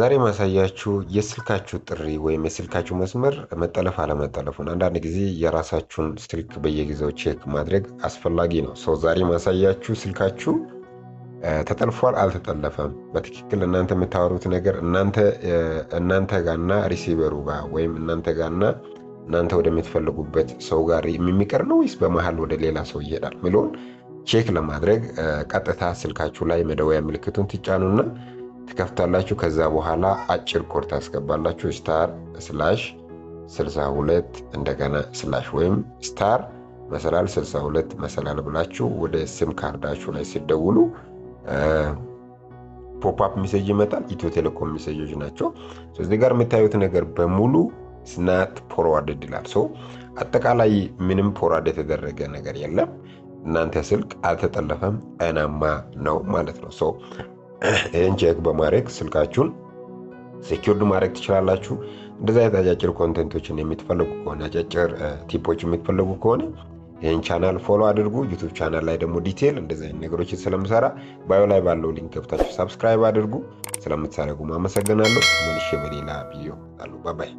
ዛሬ ማሳያችሁ የስልካችሁ ጥሪ ወይም የስልካችሁ መስመር መጠለፍ አለመጠለፉን አንዳንድ ጊዜ የራሳችሁን ስልክ በየጊዜው ቼክ ማድረግ አስፈላጊ ነው። ዛሬ ማሳያችሁ ስልካችሁ ተጠልፏል አልተጠለፈም፣ በትክክል እናንተ የምታወሩት ነገር እናንተ ጋርና ሪሲቨሩ ጋር ወይም እናንተ ጋርና እናንተ ወደምትፈልጉበት ሰው ጋር የሚቀር ነው ወይስ በመሃል ወደ ሌላ ሰው ይሄዳል የሚለውን ቼክ ለማድረግ ቀጥታ ስልካችሁ ላይ መደወያ ምልክቱን ትጫኑና ትከፍታላችሁ። ከዛ በኋላ አጭር ኮድ ታስገባላችሁ */62 እንደገና ስላሽ ወይም *62 መሰላል ብላችሁ ወደ ሲም ካርዳችሁ ላይ ሲደውሉ ፖፕአፕ ሜሴጅ ይመጣል። ኢትዮ ቴሌኮም ሜሴጆች ናቸው። እዚህ ጋር የምታዩት ነገር በሙሉ ስናት ፎርዋርድ ይላል። አጠቃላይ ምንም ፎርዋርድ የተደረገ ነገር የለም። እናንተ ስልክ አልተጠለፈም፣ ጤናማ ነው ማለት ነው። ይህን ቼክ በማድረግ ስልካችሁን ሴኪዩርድ ማድረግ ትችላላችሁ። እንደዚህ አይነት አጫጭር ኮንቴንቶችን የምትፈልጉ ከሆነ አጫጭር ቲፖች የምትፈልጉ ከሆነ ይህን ቻናል ፎሎ አድርጉ። ዩቱብ ቻናል ላይ ደግሞ ዲቴል እንደዚህ አይነት ነገሮችን ስለምሰራ ባዮ ላይ ባለው ሊንክ ገብታችሁ ሳብስክራይብ አድርጉ። ስለምትሳረጉ አመሰግናለሁ። መልሼ በሌላ ቪዲዮ አሉ። ባይ